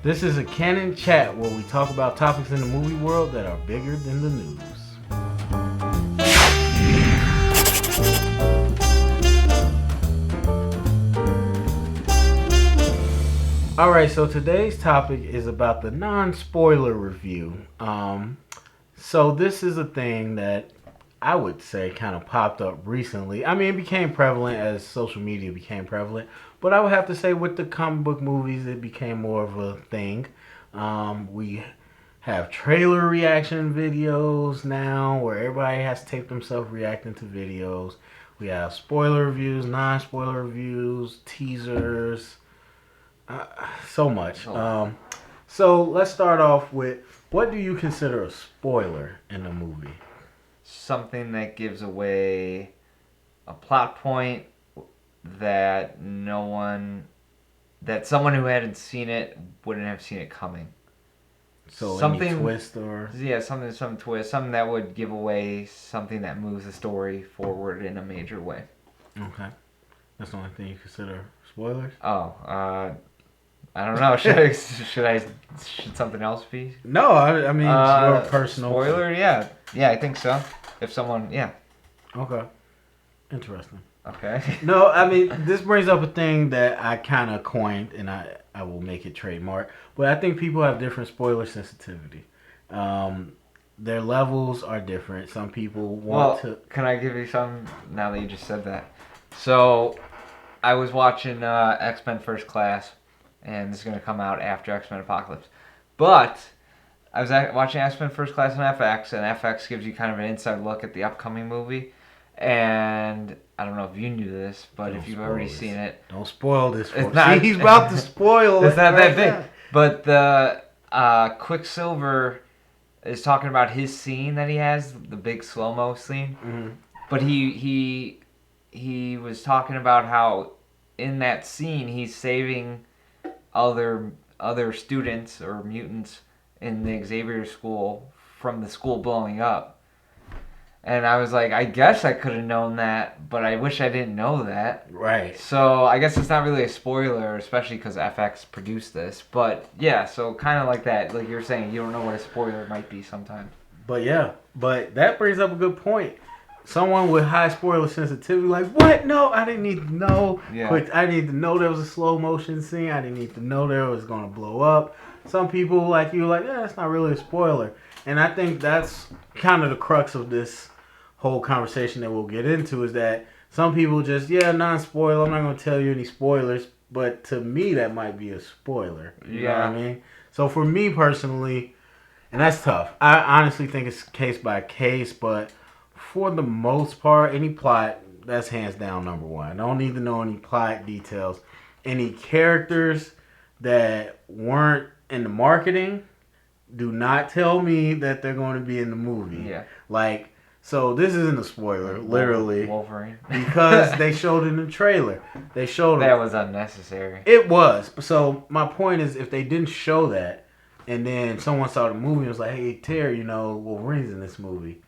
This is a Canon Chat where we talk about topics in the movie world that are bigger than the news. Alright, so today's topic is about the non-spoiler review. So this is a thing that I would say kind of popped up recently. I mean, it became prevalent as social media became prevalent. But I would have to say with the comic book movies, it became more of a thing. We have trailer reaction videos now where everybody has to tape themselves reacting to videos. We have spoiler reviews, non-spoiler reviews, teasers, so much. So let's start off with, what do you consider a spoiler in a movie? Something that gives away a plot point that someone who hadn't seen it wouldn't have seen it coming. So something, any twist or some twist, something that would give away something that moves the story forward in a major way. Okay, that's the only thing you consider spoilers. I don't know. Should something else be? No, I mean your personal spoiler. Yeah, I think so. If someone, yeah. Okay, interesting. Okay. No, I mean, this brings up a thing that I kind of coined, and I will make it trademark. But I think people have different spoiler sensitivity. Their levels are different. Some people want to... Can I give you some, now that you just said that? So, I was watching X-Men First Class, and this is going to come out after X-Men Apocalypse. But, I was watching X-Men First Class on FX, and FX gives you kind of an inside look at the upcoming movie. And I don't know if you knenew this, but if you've already seen it, don't spoil this for me. See, he's about to spoil it. It's not that big. But the Quicksilver is talking about his scene that he has, the big slow-mo scene. Mm-hmm. But he was talking about how in that scene he's saving other students or mutants in the Xavier school from the school blowing up. And I was like, I guess I could have known that, but I wish I didn't know that. Right. So I guess it's not really a spoiler, especially because FX produced this. But yeah, so kind of like that. Like you're saying, you don't know what a spoiler might be sometimes. But that brings up a good point. Someone with high spoiler sensitivity, like, what? No, I didn't need to know. Yeah. I didn't need to know there was a slow motion scene. I didn't need to know there was going to blow up. Some people like you, like, yeah, that's not really a spoiler. And I think that's kind of the crux of this whole conversation that we'll get into, is that some people just, non-spoiler, I'm not going to tell you any spoilers, but to me that might be a spoiler. You know what I mean? So for me personally, and that's tough, I honestly think it's case by case, but for the most part, any plot, that's hands down number one. I don't need to know any plot details. Any characters that weren't in the marketing, do not tell me that they're going to be in the movie. Yeah. Like, so this isn't a spoiler, literally. Wolverine. Because they showed it in the trailer. They showed that was unnecessary. It was. So my point is, if they didn't show that, and then someone saw the movie and was like, hey, Terry, Wolverine's in this movie,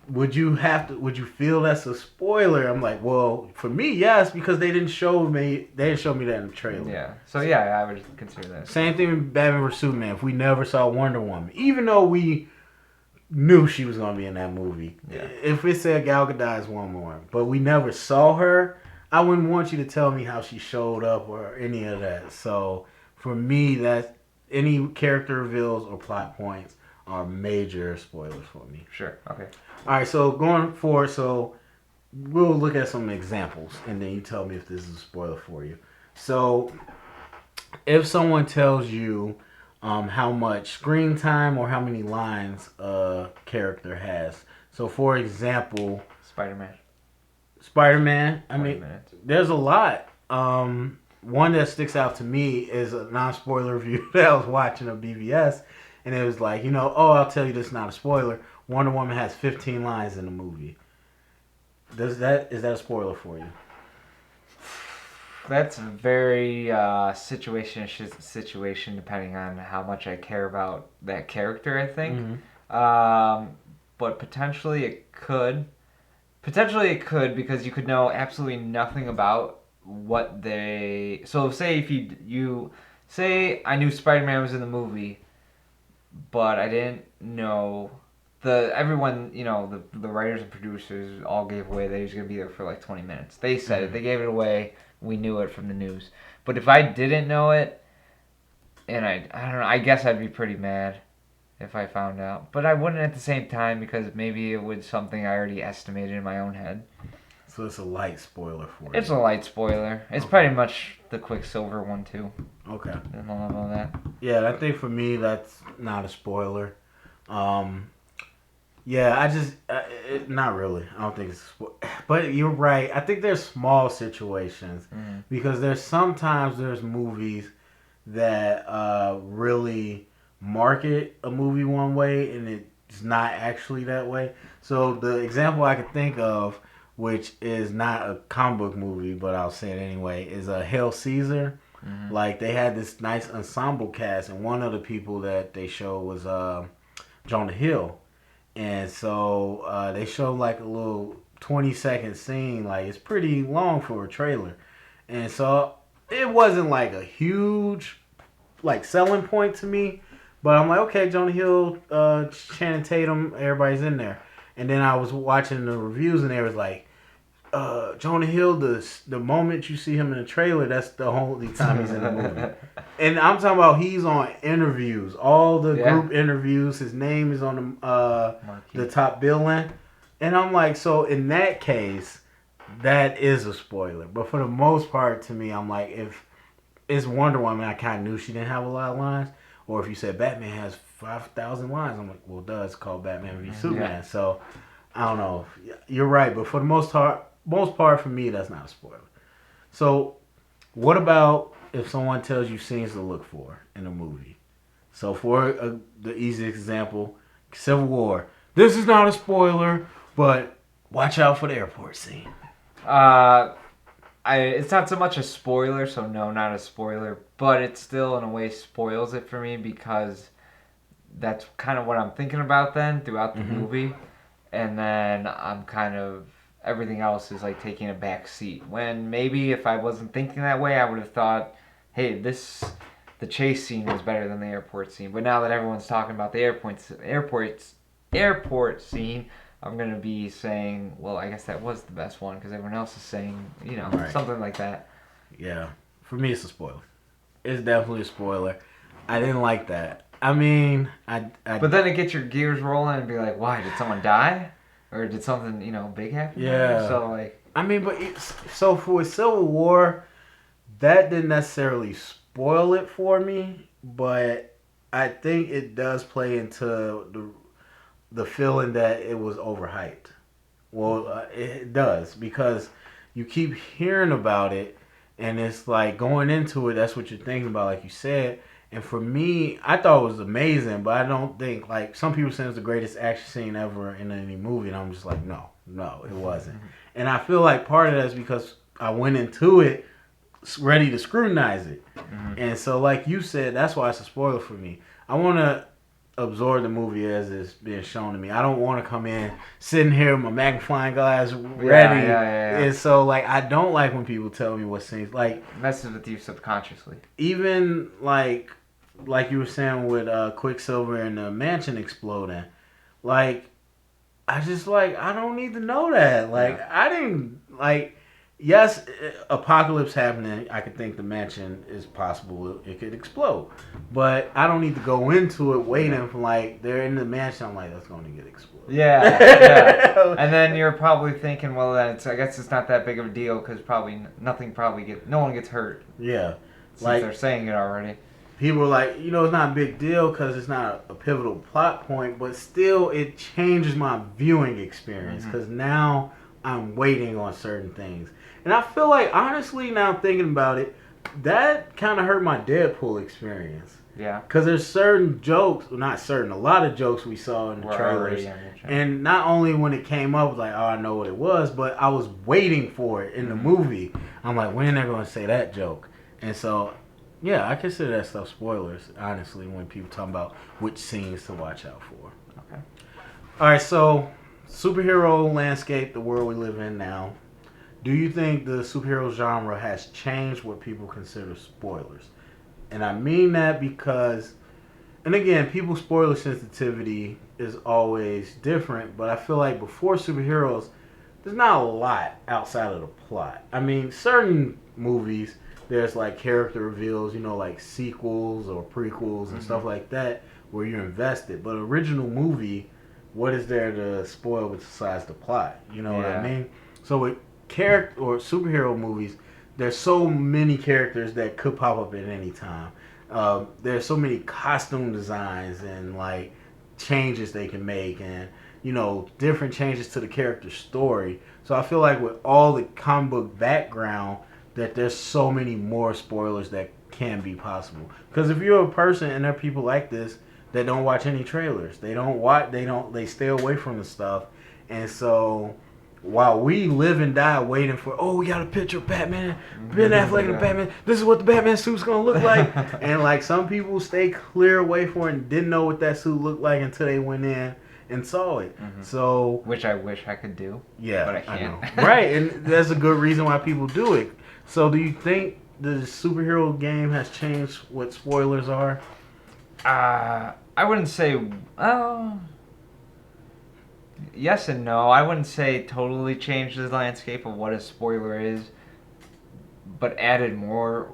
would you feel that's a spoiler? I'm like, well, for me, yes, because they didn't show me that in the trailer. Yeah. So yeah, I would consider that. Same thing with Batman vs Superman. If we never saw Wonder Woman, even though we knew she was going to be in that movie. Yeah. If it said Gal Gadot is Wonder Woman, but we never saw her, I wouldn't want you to tell me how she showed up or any of that. So for me, that any character reveals or plot points are major spoilers for me. Sure. Okay. All right, so going forward, we'll look at some examples, and then you tell me if this is a spoiler for you. So if someone tells you how much screen time or how many lines a character has. So, for example, Spider-Man. I mean, there's a lot. One that sticks out to me is a non-spoiler review that I was watching of BVS, and it was like, I'll tell you this is not a spoiler. Wonder Woman has 15 lines in the movie. Is that a spoiler for you? That's very situation depending on how much I care about that character, I think. Mm-hmm. But potentially it could. Because you could know absolutely nothing about what they... So say if you say I knew Spider-Man was in the movie, but I didn't know everyone, the writers and producers all gave away that he was gonna be there for like 20 minutes. They said it. They gave it away. We knew it from the news. But if I didn't know it, and I don't know, I guess I'd be pretty mad if I found out. But I wouldn't at the same time because maybe it was something I already estimated in my own head. So it's a light spoiler for you. It's a light spoiler. It's pretty much the Quicksilver one too. Okay. And all that. Yeah, I think for me that's not a spoiler. Yeah, not really. I don't think it's, but you're right. I think there's small situations because sometimes there's movies that really market a movie one way and it's not actually that way. So the example I could think of, which is not a comic book movie, but I'll say it anyway, is Hail Caesar. Like they had this nice ensemble cast, and one of the people that they showed was Jonah Hill. And so they showed like a little 20-second scene. Like it's pretty long for a trailer. And so it wasn't like a huge like selling point to me. But I'm like, okay, Jonah Hill, Channing Tatum, everybody's in there. And then I was watching the reviews and they was like, Jonah Hill, the moment you see him in the trailer, that's the only time he's in the movie. And I'm talking about he's on interviews, all the group interviews. His name is on the top billing. And I'm like, so in that case, that is a spoiler. But for the most part, to me, I'm like, if it's Wonder Woman, I kind of knew she didn't have a lot of lines. Or if you said Batman has 5,000 lines, I'm like, well, duh, it's called Batman v Superman. Yeah. So I don't know. You're right, but for the most part for me, that's not a spoiler. So what about if someone tells you scenes to look for in a movie? So for the easiest example, Civil War. This is not a spoiler, but watch out for the airport scene. It's not so much a spoiler, so no, not a spoiler, but it still in a way spoils it for me because that's kind of what I'm thinking about then throughout the movie, and then I'm kind of everything else is like taking a back seat. When maybe if I wasn't thinking that way, I would have thought, hey, the chase scene was better than the airport scene. But now that everyone's talking about the airport scene, I'm going to be saying, well, I guess that was the best one because everyone else is saying, something like that. Yeah. For me, it's a spoiler. It's definitely a spoiler. I didn't like that. I mean, But then it gets your gears rolling and be like, why? Did someone die? Or did something, big happen? Yeah. So, like... I mean, so for Civil War, that didn't necessarily spoil it for me, but I think it does play into the feeling that it was overhyped. Well, it does, because you keep hearing about it, and it's like going into it, that's what you're thinking about, like you said. And for me, I thought it was amazing, but I don't think, like, some people say it's the greatest action scene ever in any movie, and I'm just like, no, it wasn't. And I feel like part of that is because I went into it ready to scrutinize it. And so, like you said, that's why it's a spoiler for me. I want to absorb the movie as it's being shown to me. I don't want to come in sitting here with my magnifying glass ready. Yeah. And so, like, I don't like when people tell me what scenes, like, messes with you subconsciously. Even like you were saying with Quicksilver and the mansion exploding, like, I just, like, I don't need to know that. Like, I didn't, like, yes, apocalypse happening, I could think the mansion is possible, it could explode. But I don't need to go into it waiting for, like, they're in the mansion, I'm like, that's going to get exploded. Yeah. And then you're probably thinking, well, I guess it's not that big of a deal because no one gets hurt. Yeah. Since like, they're saying it already. People are like, it's not a big deal because it's not a pivotal plot point, but still it changes my viewing experience because now I'm waiting on certain things. And I feel like, honestly, now I'm thinking about it, that kind of hurt my Deadpool experience. Yeah. Because there's certain jokes, well, not certain, a lot of jokes we saw in the trailers. And not only when it came up, I was like, oh, I know what it was, but I was waiting for it in the movie. I'm like, when are they going to say that joke? And so, yeah, I consider that stuff spoilers, honestly, when people talk about which scenes to watch out for. Okay. All right, so superhero landscape, the world we live in now. Do you think the superhero genre has changed what people consider spoilers? And I mean that because, and again, people's spoiler sensitivity is always different, but I feel like before superheroes, there's not a lot outside of the plot. I mean, certain movies, there's like character reveals, like sequels or prequels and stuff like that, where you're invested. But original movie, what is there to spoil besides the plot? You know what I mean? So with character or superhero movies, there's so many characters that could pop up at any time. There's so many costume designs and like changes they can make, and different changes to the character's story. So I feel like with all the comic book background, that there's so many more spoilers that can be possible. Because if you're a person, and there are people like this that don't watch any trailers, they stay away from the stuff, and so while we live and die waiting for, we got a picture of Batman, Ben Affleck and the Batman, this is what the Batman suit's gonna look like, and like some people stay clear away from it and didn't know what that suit looked like until they went in and saw it. So, which I wish I could do. Yeah, but I can't. I know. Right, and that's a good reason why people do it. So, do you think the superhero game has changed what spoilers are? I wouldn't say. Yes and no. I wouldn't say totally changed the landscape of what a spoiler is, but added more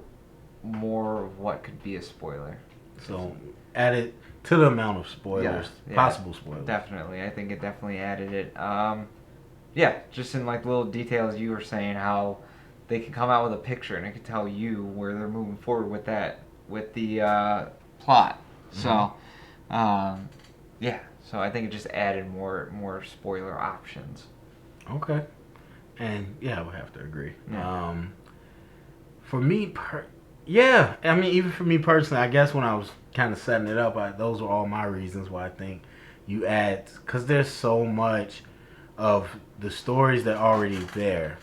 of what could be a spoiler. So, added to the amount of spoilers, possible spoilers. Definitely. I think it definitely added it. Just in like little details you were saying, how they can come out with a picture and it can tell you where they're moving forward with the plot. So, so I think it just added more spoiler options. Okay. And I would have to agree. Yeah. For me, I mean, even for me personally, I guess when I was kind of setting it up, those were all my reasons why I think you add, because there's so much of the stories that are already there,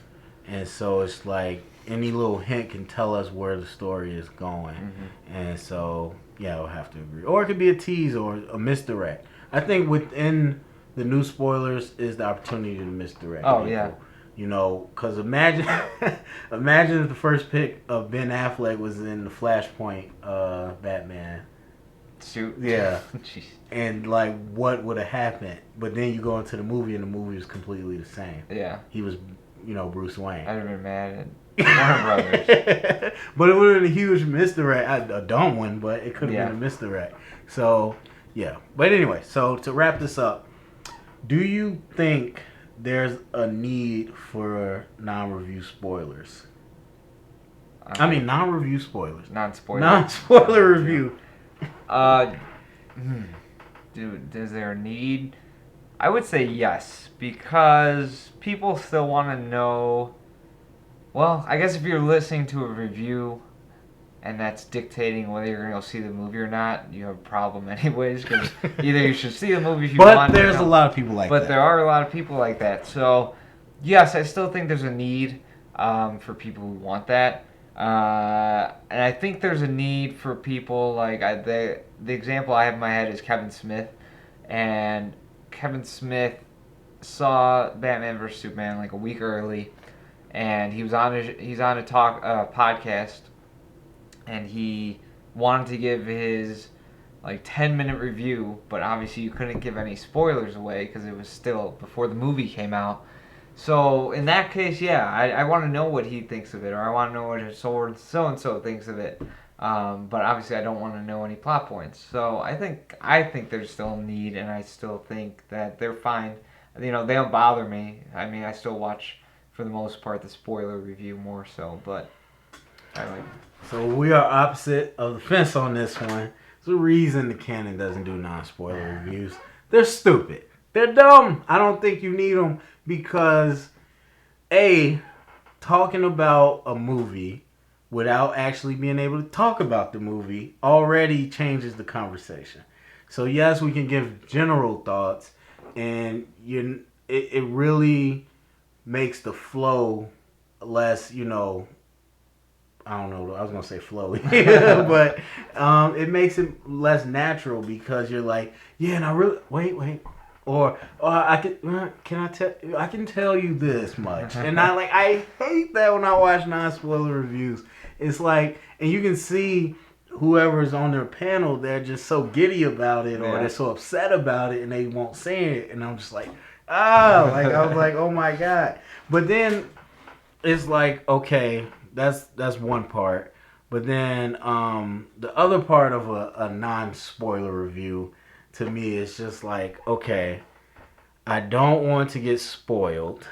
and so it's like any little hint can tell us where the story is going, and so I would have to agree. Or it could be a tease or a misdirect. I think within the new spoilers is the opportunity to misdirect. Oh, people. yeah. Because imagine if the first pick of Ben Affleck was in the Flashpoint Batman suit. Yeah. Jeez. And like, what would have happened? But then you go into the movie, and the movie was completely the same. Yeah. He was, Bruce Wayne. I'd have been mad at Warner Brothers. But it would have been a huge misdirect. A dumb one, but it could have been a misdirect. So, yeah. But anyway, so to wrap this up, do you think there's a need for non-review spoilers? I mean, non-review spoilers. Non-spoiler. Non-spoiler review. Dude, is there a need? I would say yes, because people still want to know. Well, I guess if you're listening to a review and that's dictating whether you're going to go see the movie or not, you have a problem anyways, because either you should see the movie if you want. But there's a lot of people like that. But there are a lot of people like that. So, yes, I still think there's a need for people who want that. And I think there's a need for people like the example I have in my head is Kevin Smith, and Kevin Smith saw Batman vs Superman like a week early, and he's on a podcast, and he wanted to give his like 10-minute review, but obviously you couldn't give any spoilers away because it was still before the movie came out. So in that case, I want to know what he thinks of it, or I want to know what so-and-so thinks of it. But obviously I don't want to know any plot points. So I think there's still a need, and I still think that they're fine. They don't bother me. I mean, I still watch, for the most part, the spoiler review more so, but I like it. So we are opposite of the fence on this one. There's a reason the Canon doesn't do non-spoiler reviews. They're stupid. They're dumb. I don't think you need them because, talking about a movie without actually being able to talk about the movie already changes the conversation. So yes, we can give general thoughts, and it really makes the flow less, I don't know. I was gonna say flowy, but it makes it less natural because you're like, and I really wait, or I can tell you this much, and I hate that when I watch non-spoiler reviews. It's like, and you can see whoever's on their panel, they're just so giddy about it, or Yeah. they're so upset about it, and they won't say it. And I'm just like, like I was like, oh my god. But then it's like, okay, that's one part. But then the other part of a non-spoiler review to me is just like, okay, I don't want to get spoiled,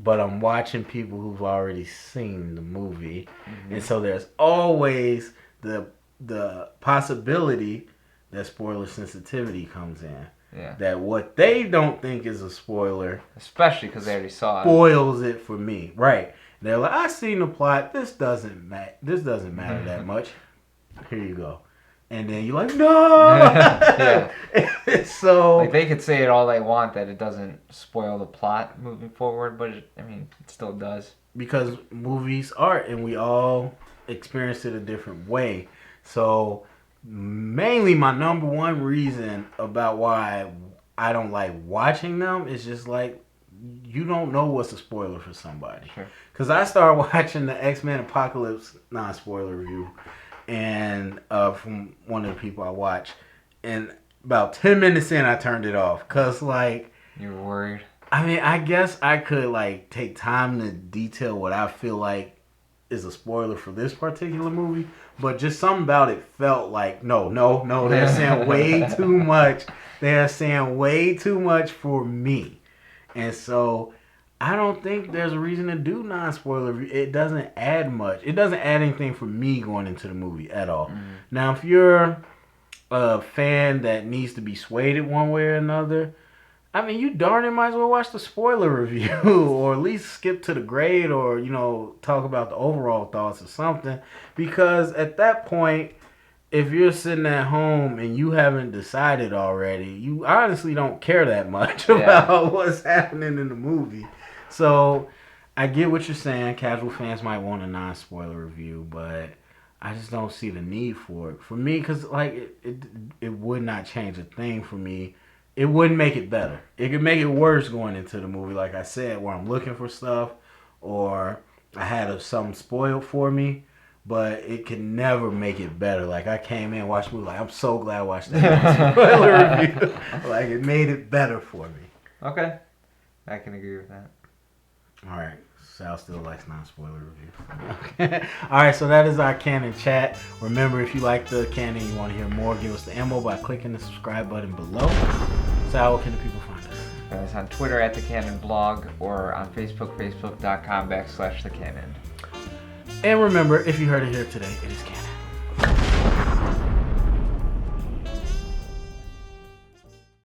but I'm watching people who've already seen the movie, and so there's always the possibility that spoiler sensitivity comes in. Yeah. That what they don't think is a spoiler, Especially because they already saw it. spoils it for me, right? They're like, I seen the plot. This doesn't matter that much. Here you go. And then you're like, no. Yeah. So Like they could say it all they want that it doesn't spoil the plot moving forward, but it still does. because movies art, and we all experience it a different way. So mainly my number one reason about why I don't like watching them is just like, you don't know what's a spoiler for somebody. Sure. Because I started watching the X-Men Apocalypse non-spoiler review, and from one of the people I watch, and about 10 minutes in I turned it off because like, You were worried. I mean, I guess I could like take time to detail what I feel like is a spoiler for this particular movie, but just something about it felt like no, they're saying way too much. They're saying way too much for me. And so I don't think there's a reason to do non-spoiler. It doesn't add much. It doesn't add anything for me going into the movie at all. Now, if you're a fan that needs to be swayed one way or another, I mean, you darn it might as well watch the spoiler review or at least skip to the grade, or, you know, talk about the overall thoughts or something. Because at that point, if you're sitting at home and you haven't decided already, you honestly don't care that much about what's happening in the movie. So I get what you're saying. Casual fans might want a non-spoiler review, but I just don't see the need for it. For me, because like it would not change a thing for me. It wouldn't make it better. It could make it worse going into the movie, like I said, where I'm looking for stuff or I had something spoiled for me, but it could never make it better. Like I came in, watched the movie, like I'm so glad I watched that spoiler review. Like it made it better for me. Okay. I can agree with that. All right. Sal still likes non-spoiler reviews. Okay. All right, so that is our Canon Chat. Remember, if you like the Canon and you want to hear more, give us the ammo by clicking the subscribe button below. Sal, where can the people find us? Find us on Twitter at The Canon Blog or on Facebook, facebook.com/The Canon. And remember, if you heard it here today, it is Canon.